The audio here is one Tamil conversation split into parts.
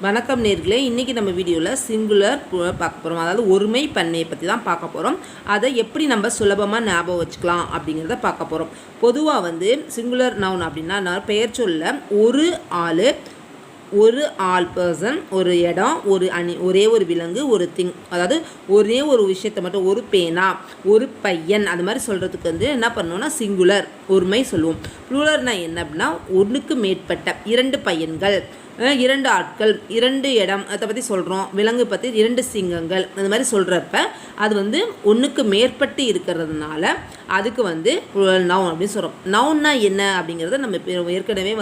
வணக்கம் நேர்களே, இன்றைக்கி நம்ம வீடியோவில் சிங்குலர் பார்க்க போகிறோம். அதாவது ஒருமை பன்மையை பற்றி தான் பார்க்க போகிறோம். அதை எப்படி நம்ம சுலபமாக ஞாபகம் வச்சுக்கலாம் அப்படிங்கிறத பார்க்க போகிறோம். பொதுவாக சிங்குலர் நவுன் அப்படின்னா பெயர் சொல்ல ஒரு ஆள் பர்சன், ஒரு இடம், ஒரு அணி, ஒரே ஒரு விலங்கு, ஒரு திங், அதாவது ஒரே ஒரு விஷயத்தை மட்டும், ஒரு பேனா, ஒரு பையன், அது மாதிரி சொல்கிறதுக்கு என்ன பண்ணோன்னா சிங்குலர் ஒருமை சொல்லுவோம். ப்ளூரல்னால் என்ன அப்படின்னா ஒன்றுக்கு மேற்பட்ட, 2 பையன்கள், 2 ஆட்கள், 2 இடம், அதை பற்றி சொல்கிறோம். விலங்கு பற்றி 2 சிங்கங்கள், அந்த மாதிரி சொல்கிறப்ப அது ஒன்றுக்கு மேற்பட்டு இருக்கிறதுனால அதுக்கு நவுன் அப்படின்னு சொல்கிறோம். நவுன்னா என்ன அப்படிங்கிறத நம்ம ஏற்கனவே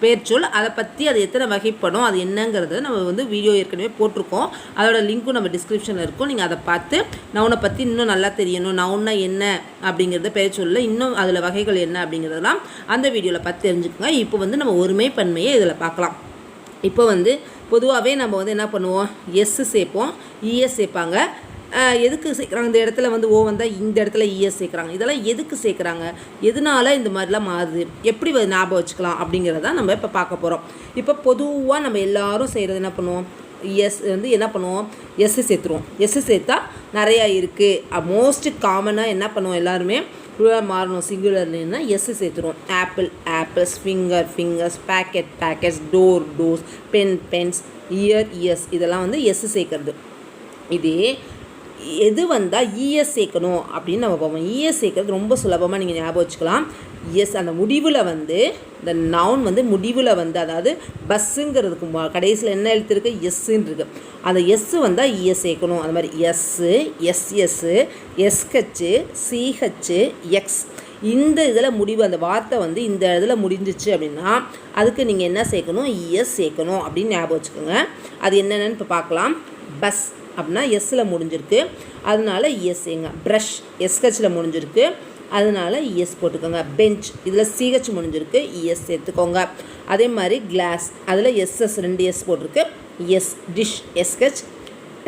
பெயர் சொல், அதை பற்றி அது எத்தனை வகைப்படும், அது என்னங்கிறத நம்ம வீடியோ ஏற்கனவே போட்டிருக்கோம். அதோட லிங்க்கும் நம்ம டிஸ்கிரிப்ஷனில் இருக்கும். நீங்கள் அதை பார்த்து நவுனை பற்றி இன்னும் நல்லா தெரியணும், நவுன்னா என்ன அப்படிங்கிறத பெயர் சொல்ல இன்னும் அதில் வகைகள் என்ன அப்படிங்கிறதெல்லாம் அந்த வீடியோவில் பார்த்து தெரிஞ்சுக்கோங்க. இப்போ நம்ம ஒருமை பன்மையை இதில் பார்க்கலாம். இப்போ பொதுவாகவே நம்ம என்ன பண்ணுவோம், எஸ்ஸு சேர்ப்போம், இஎஸ் சேர்ப்பாங்க. எதுக்கு சேர்க்குறாங்க? இந்த இடத்துல ஓ வந்தால் இந்த இடத்துல இஎஸ் சேர்க்குறாங்க. இதெல்லாம் எதுக்கு சேர்க்குறாங்க, எதனால இந்த மாதிரிலாம் மாறுது, எப்படி ஞாபகம் வச்சுக்கலாம் அப்படிங்கிறத நம்ம இப்போ பார்க்க போகிறோம். இப்போ பொதுவாக நம்ம எல்லோரும் செய்கிறது என்ன பண்ணுவோம், எஸ் என்ன பண்ணுவோம், எஸ்ஸு சேர்த்துருவோம். எஸ்ஸு சேர்த்தா நிறையா இருக்குது. மோஸ்ட் காமனாக என்ன பண்ணுவோம், எல்லாருமே ப்ளூரல் மாறணும் சிங்குலர்னா எஸ்ஸு சேர்த்துருவோம். Apple apples, fingers, packets, doors, pens, years, இதெல்லாம் எஸ்ஸு சேர்க்கறது. இதே எது வந்தால் இஎஸ் சேர்க்கணும் அப்படின்னு நம்ம பார்ப்போம். இஎஸ் சேர்க்கறது ரொம்ப சுலபமாக நீங்கள் ஞாபகம் வச்சுக்கலாம். எஸ் அந்த முடிவில் இந்த நவுன் முடிவில் அதாவது பஸ்ஸுங்கிறதுக்கு கடைசியில் என்ன எழுத்து இருக்குது, எஸ்ஸுன்னு இருக்குது. அந்த எஸ்ஸு வந்தால் இஎஸ் சேர்க்கணும். அது மாதிரி எஸ்ஸு, எஸ்எஸ்ஸு, எஸ்ஹெச்சு, சிஹெச்சு, எக்ஸ், இந்த இதில் முடிவு, அந்த வார்த்தை இந்த இதில் முடிஞ்சிச்சு அப்படின்னா அதுக்கு நீங்கள் என்ன சேர்க்கணும், இஎஸ் சேர்க்கணும் அப்படின்னு ஞாபகம் வச்சுக்கோங்க. அது என்னென்னு இப்போ பார்க்கலாம். பஸ் அப்படின்னா எஸ்ஸில் முடிஞ்சிருக்கு, அதனால இஎஸ் சேர்ங்க. ப்ரஷ் எஸ்ஹெச்சில் முடிஞ்சிருக்கு, அதனால இஎஸ் போட்டுக்கோங்க. பெஞ்ச் இதில் சிஹெச் முடிஞ்சிருக்கு, இஎஸ் சேர்த்துக்கோங்க. அதே மாதிரி கிளாஸ், அதில் எஸ்எஸ் 2 எஸ் போட்டிருக்கு, S. Dish SH,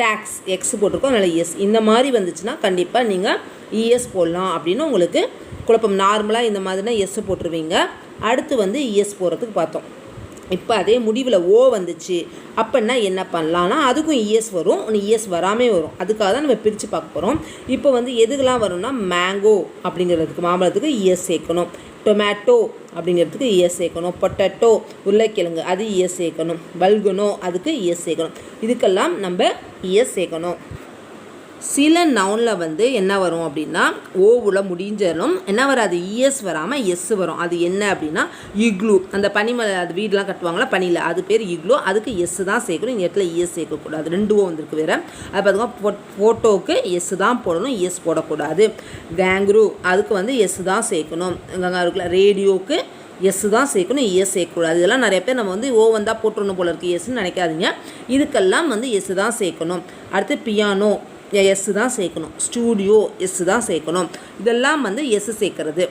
tax X போட்டிருக்கோம், அதனால் எஸ். இந்த மாதிரி வந்துச்சுன்னா கண்டிப்பாக நீங்கள் இஎஸ் போடலாம் அப்படின்னு உங்களுக்கு குழப்பம். நார்மலாக இந்த மாதிரினா எஸ் போட்டுருவீங்க. அடுத்து இஎஸ் போடுறதுக்கு பார்த்தோம். இப்போ அதே முடிவில் ஓ வந்துச்சு அப்படின்னா என்ன பண்ணலான்னா அதுக்கும் இஎஸ் வரும், இஎஸ் வராமே வரும். அதுக்காக தான் நம்ம பிரித்து பார்க்க போகிறோம். இப்போ எதுக்கெல்லாம் வரும்னா மேங்கோ அப்படிங்கிறதுக்கு, மாம்பழத்துக்கு இஎஸ் சேர்க்கணும். டொமேட்டோ அப்படிங்கிறதுக்கு இஎஸ் சேர்க்கணும். பொட்டேட்டோ உருளைக்கிழங்கு, அது இஎஸ் சேர்க்கணும். வல்கனோ அதுக்கு இஎஸ் சேர்க்கணும். இதுக்கெல்லாம் நம்ம இஎஸ் சேர்க்கணும். சில நவுனில் என்ன வரும் அப்படின்னா ஓவில் முடிஞ்சாலும் என்ன வராது, இஎஸ் வராமல் எஸ் வரும். அது என்ன அப்படின்னா இக்லூ, அந்த பனிமலை, அது வீடெலாம் கட்டுவாங்களா பனியில், அது பேர் இக்லூ. அதுக்கு எஸ் தான் சேர்க்கணும். இந்த இடத்துல இஎஸ் சேர்க்கக்கூடாது. 2 ஓ வந்திருக்கு வேறு. அது பார்த்துக்கோங்க. ஃபோட்டோவுக்கு எஸ் தான் போடணும், இஎஸ் போடக்கூடாது. கேங்க்ரூ அதுக்கு எஸ் தான் சேர்க்கணும். இருக்குல்ல, ரேடியோவுக்கு எஸ் தான் சேர்க்கணும், இஎஸ் சேர்க்கக்கூடாது. இதெல்லாம் நிறைய பேர் நம்ம ஓ வந்தால் போட்டுருணும் போல இருக்குது எஸ்ன்னு நினைக்காதீங்க. இதுக்கெல்லாம் எஸ் தான் சேர்க்கணும். அடுத்து பியானோ எஸ் தான் சேர்க்கணும். ஸ்டூடியோ எஸ் தான் சேர்க்கணும். இதெல்லாம் எஸ் சேர்க்கறது.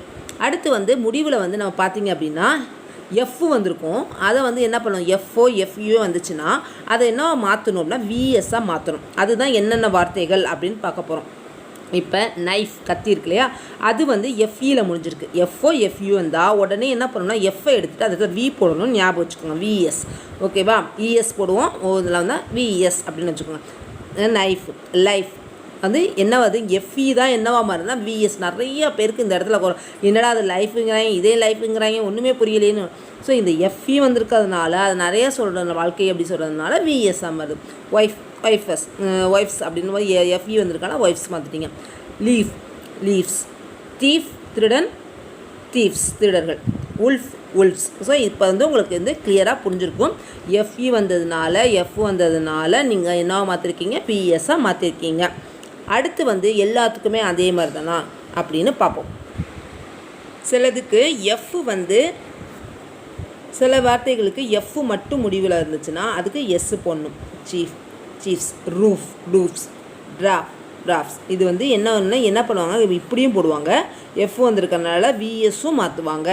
அடுத்து முடிவில் நம்ம பார்த்திங்க அப்படின்னா எஃப் வந்திருக்கும். அதை என்ன பண்ணணும், எஃப்ஓ எஃப்யூ வந்துச்சுன்னா அதை என்ன மாற்றணும் அப்படின்னா விஎஸ்ஸாக மாற்றணும். அதுதான் என்னென்ன வார்த்தைகள் அப்படின்னு பார்க்க போகிறோம். இப்போ நைஃப், கத்தி இருக்கு இல்லையா, அது எஃப்இயில் முடிஞ்சிருக்கு. எஃப்ஓ எஃப்யூ வந்தால் உடனே என்ன பண்ணணும்னா எஃப்ஐ எடுத்துகிட்டு அதுக்கு வி போடணும்னு ஞாபகம் வச்சுக்கோங்க. விஎஸ், ஓகேவா, இஎஸ் போடுவோம். இதில் விஎஸ் அப்படின்னு வச்சுக்கோங்க. நைஃப், லைஃப் என்ன எஃப்இ தான் என்னவா மாறுதுன்னா விஎஸ். நிறைய பேருக்கு இந்த இடத்துல என்னடா அது லைஃபுங்கிறாங்க, இதே லைஃபுங்கிறாங்க, ஒன்றுமே புரியலேன்னு. ஸோ இந்த எஃப்இ வந்திருக்கிறதுனால அது நிறைய சொல்கிற வாழ்க்கை அப்படி சொல்கிறதுனால விஎஸ்ஸாக மாறுது. ஒய்ஃப்ஸ் அப்படின்னு எஃப்இ வந்திருக்கானா ஒய்ஃப்ஸ் மாற்றிட்டீங்க. லீவ்ஸ், தீஃப் திருடன், தீவ்ஸ் திருடர்கள், உல்ஃப்ஸ். ஸோ இப்போ உங்களுக்கு கிளியராக புரிஞ்சிருக்கும். எஃப்இ வந்ததுனால நீங்கள் என்ன மாற்றிருக்கீங்க, பிஎஸ்ஸாக மாற்றிருக்கீங்க. அடுத்து எல்லாத்துக்குமே அதே மாதிரி தானா அப்படின்னு பார்ப்போம். சிலதுக்கு எஃப் சில வார்த்தைகளுக்கு எஃப் மட்டும் முடிவில் இருந்துச்சுன்னா அதுக்கு எஸ் போடணும். Chief's, roofs, drafts. இது என்ன பண்ணுவாங்க, இப்படியும் போடுவாங்க. எஃப் வந்திருக்கனால விஎஸ்ஸும் மாற்றுவாங்க.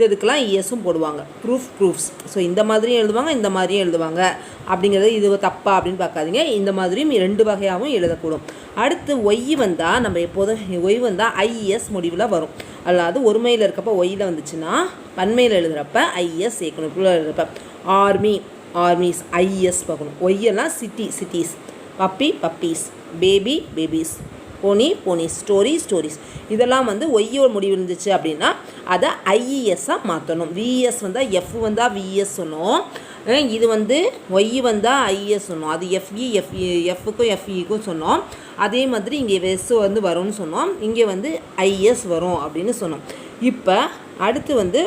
இதுக்கெல்லாம் இஎஸும் போடுவாங்க. ப்ரூஃப்ஸ். ஸோ இந்த மாதிரியும் எழுதுவாங்க, இந்த மாதிரியும் எழுதுவாங்க. அப்படிங்கிறது இது தப்பா அப்படின்னு பார்க்காதீங்க. இந்த மாதிரியும் 2 வகையாகவும் எழுதக்கூடும். அடுத்து ஒய் வந்தால் நம்ம எப்போதும் ஒய் வந்தால் ஐஎஸ் முடிவில் வரும். அதாவது ஒருமையில் இருக்கப்போ ஒய்யில் வந்துச்சுன்னா பன்மையில் எழுதுகிறப்ப ஐஎஸ் சேர்க்கணும். எழுதுகிறப்ப ஆர்மி, ஆர்மிஸ், ஐஎஸ் பார்க்கணும். ஒய்யெல்லாம் city, cities. Puppy, puppies. Baby, babies. Pony, ponies. Story, stories. இதெல்லாம் வந்து ஒய்யோட முடிவு இருந்துச்சு அப்படின்னா அதை ஐஇஎஸ்ஸாக மாற்றணும். விஎஸ் வந்தால் எஃப் வந்தால் விஎஸ் சொன்னோம். இது வந்து ஒய் வந்தால் ஐஎஸ் சொன்னோம். அது எஃப்க்கும் எஃப்இக்கும் சொன்னோம். அதே மாதிரி இங்கே எஸ் வந்து வரும்னு சொன்னோம். இங்கே வந்து ஐஎஸ் வரும் அப்படின்னு சொன்னோம். இப்போ அடுத்து வந்து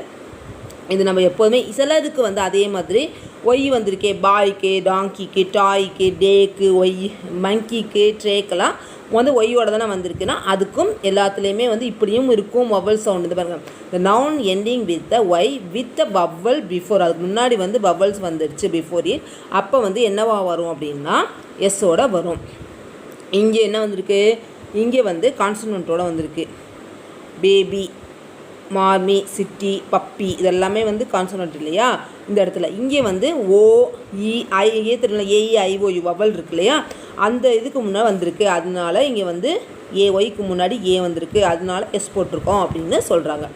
இது நம்ம எப்போதுமே சிலதுக்கு வந்து அதே மாதிரி ஒய் வந்திருக்கே, பாய்க்கு, டாங்கிக்கு, டாய்க்கு, டேக்கு, ஒய், மங்கிக்கு, ட்ரேக்கெல்லாம் வந்து ஒய்யோட தானே வந்திருக்குன்னா அதுக்கும் எல்லாத்துலேயுமே வந்து இப்படியும் இருக்கும் வவல் சவுண்ட். இது பாருங்கள், the noun ending with the Y with the vowel before. அதுக்கு முன்னாடி வந்து வவல்ஸ் வந்துடுச்சு பிஃபோர் இட். அப்போ வந்து என்னவா வரும் அப்படின்னா எஸ்ஸோட வரும். இங்கே என்ன வந்திருக்கு, இங்கே வந்து கான்சனன்ட்டோட வந்திருக்கு. பேபி, மாமி, சிட்டி, பப்பி இதெல்லாமே வந்து கான்சனன்ட் இல்லையா இந்த இடத்துல. இங்கே வந்து ஓ இ ஐ தெரியல, ஏஇஐஓயு வவல் இருக்கு இல்லையா, அந்த இதுக்கு முன்னாடி வந்திருக்கு. அதனால இங்கே வந்து ஒய்க்கு முன்னாடி வந்திருக்கு, அதனால எஸ் போட்டிருக்கோம் அப்படின்னு சொல்கிறாங்க.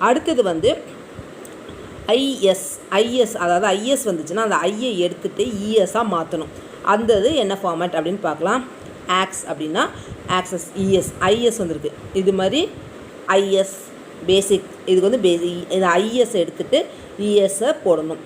அடுத்தது வந்து ஐஎஸ் அதாவது ஐஎஸ் வந்துச்சுன்னா அந்த ஐயை எடுத்துகிட்டு இஎஸ்ஸாக மாற்றணும். அந்த இது என்ன ஃபார்மேட் அப்படின்னு பார்க்கலாம். ஆக்ஸ் அப்படின்னா ஆக்சஸ், இஎஸ், ஐஎஸ் வந்திருக்கு. இது மாதிரி ஐஎஸ் பேசிக், இதுக்கு வந்து இது ஐஎஸ் எடுத்துகிட்டு இஎஸ்ஸை போடணும்.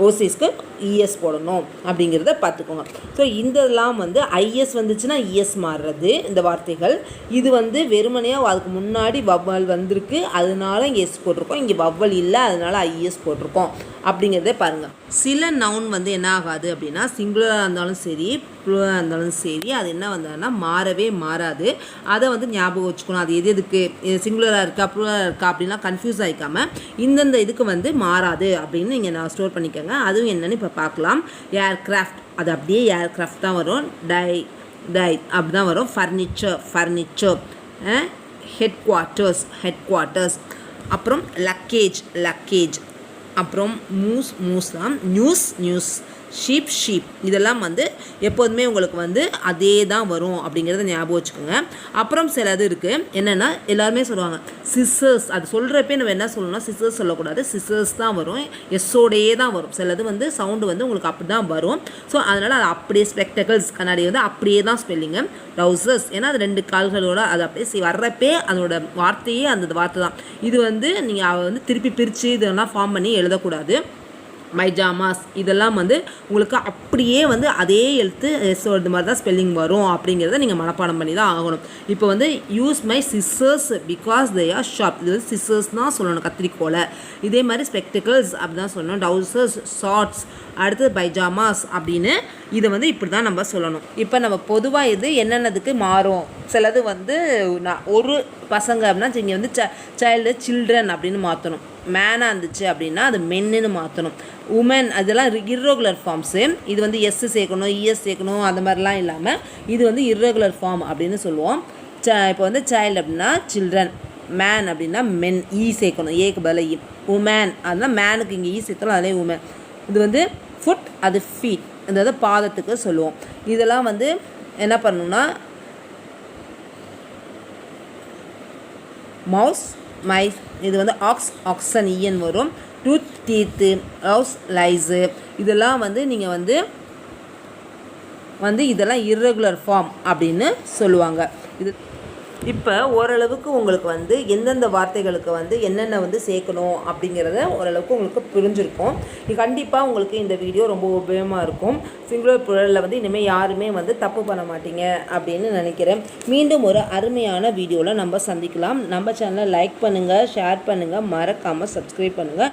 ஓசிஸ்க்கு இஎஸ் போடணும் அப்படிங்கிறத பார்த்துக்கோங்க. ஸோ இதெல்லாம் வந்து ஐஎஸ் வந்துச்சுன்னா இஎஸ் மாறுறது இந்த வார்த்தைகள். இது வந்து வெறுமனையாக அதுக்கு முன்னாடி வவ்வல் வந்திருக்கு, அதனால இங்கே எஸ் போட்டிருக்கோம். இங்கே வவ்வல் இல்லை, அதனால ஐஎஸ் போட்டிருக்கோம் அப்படிங்கிறத பாருங்கள். சில நவுன் வந்து என்ன ஆகாது அப்படின்னா சிங்குலராக இருந்தாலும் சரி, ப்ளூரலாக இருந்தாலும் சரி, அது என்ன வந்ததுன்னா மாறவே மாறாது. அதை வந்து ஞாபகம் வச்சுக்கணும். அது எதுக்கு சிங்குலராக இருக்கா ப்ளூரலாக இருக்கா அப்படின்லாம் கன்ஃபியூஸ் ஆகிக்காமல் இந்தந்த இதுக்கு வந்து மாறாது அப்படின்னு நீங்கள் நான் ஸ்டோர் பண்ணிக்கோங்க. அதுவும் என்னென்னு இப்போ பார்க்கலாம். ஏர்க்ராஃப்ட், அது அப்படியே ஏர்க்ராஃப்ட் தான் வரும். டை அப்படி தான் வரும். ஃபர்னிச்சர். ஹெட்குவார்ட்டர்ஸ். அப்புறம் லக்கேஜ். அப்புறம் மூஸ்லாம் நியூஸ். ஷீப். இதெல்லாம் வந்து எப்போதுமே உங்களுக்கு வந்து அதே தான் வரும் அப்படிங்கிறத ஞாபகம் வச்சுக்கோங்க. அப்புறம் சிலது இருக்குது என்னென்னா எல்லாருமே சொல்லுவாங்க சிசர்ஸ். அது சொல்கிறப்பே நம்ம என்ன சொல்லணும்னா சிசர்ஸ் சொல்லக்கூடாது, சிசர்ஸ் தான் வரும், எஸ்ஸோடையே தான் வரும். சிலது வந்து சவுண்டு வந்து உங்களுக்கு அப்படி தான் வரும். ஸோ அதனால் அது அப்படியே ஸ்பெக்டக்கல்ஸ் கண்ணாடி வந்து அப்படியே தான் ஸ்பெல்லிங்கு. ட்ரௌசர்ஸ், ஏன்னா அது 2 கால்களோட அது அப்படியே வர்றப்பே அதோட வார்த்தையே அந்த வார்த்தை தான். இது வந்து நீங்கள் வந்து திருப்பி பிரித்து இதெல்லாம் ஃபார்ம் பண்ணி எழுதக்கூடாது. மைஜாமாஸ் இதெல்லாம் வந்து உங்களுக்கு அப்படியே வந்து அதே எழுத்து இது மாதிரி தான் ஸ்பெல்லிங் வரும் அப்படிங்கிறத நீங்கள் மனப்பாடம் பண்ணி தான் ஆகணும். இப்போ வந்து use my scissors because they are sharp. இது வந்து சிசர்ஸ் தான் சொல்லணும், கத்திரிக்கோலை. இதே மாதிரி ஸ்பெக்டிக்கல்ஸ் அப்படி தான் சொல்லணும். டவுசர்ஸ், ஷார்ட்ஸ், அடுத்து பைஜாமாஸ் அப்படின்னு இதை வந்து இப்படி தான் நம்ம சொல்லணும். இப்போ நம்ம பொதுவாக இது என்னென்னதுக்கு மாறும், சிலது வந்து ஒரு பசங்க அப்படின்னா இங்கே வந்து சில்ட்ரன் அப்படின்னு மாற்றணும். மேனாக இருந்துச்சு அப்படின்னா அது மென்னுன்னு மாற்றணும். உமன் அதெல்லாம் இர்ரெகுலர் ஃபார்ம்ஸு. இது வந்து எஸ் சேர்க்கணும், இஎஸ் சேர்க்கணும், அந்த மாதிரிலாம் இல்லாமல் இது வந்து இர்ரெகுலர் ஃபார்ம் அப்படின்னு சொல்லுவோம். இப்போ வந்து சைல்டு அப்படின்னா சில்ட்ரன், மேன் அப்படின்னா மென், ஈ சேர்க்கணும், ஏக்கு பதில் இ. உமேன் அதனால் மேனுக்கு இங்கே ஈ சேர்த்தாலும் அதிலே உமன். இது வந்து ஃபுட், அது ஃபீட், அதாவது பாதத்துக்கு சொல்லுவோம். இதெல்லாம் வந்து என்ன பண்ணணும்னா மவுஸ், மைஸ். இது வந்து ஆக்சன் இஎன் வரும். Tooth, teeth, house, lice. இதெல்லாம் வந்து நீங்கள் வந்து இதெல்லாம் இர்ரெகுலர் ஃபார்ம் அப்படின்னு சொல்லுவாங்க. இது இப்போ ஓரளவுக்கு உங்களுக்கு வந்து எந்தெந்த வார்த்தைகளுக்கு வந்து என்னென்ன வந்து சேர்க்கணும் அப்படிங்கிறத ஓரளவுக்கு உங்களுக்கு புரிஞ்சிருக்கும். கண்டிப்பாக உங்களுக்கு இந்த வீடியோ ரொம்ப உபயோகமாக இருக்கும். சிங்குலர் ப்ளூரலில் வந்து இனிமேல் யாருமே வந்து தப்பு பண்ண மாட்டீங்க அப்படின்னு நினைக்கிறேன். மீண்டும் ஒரு அருமையான வீடியோவில் நம்ம சந்திக்கலாம். நம்ம சேனலை லைக் பண்ணுங்கள், ஷேர் பண்ணுங்கள், மறக்காமல் சப்ஸ்கிரைப் பண்ணுங்கள்.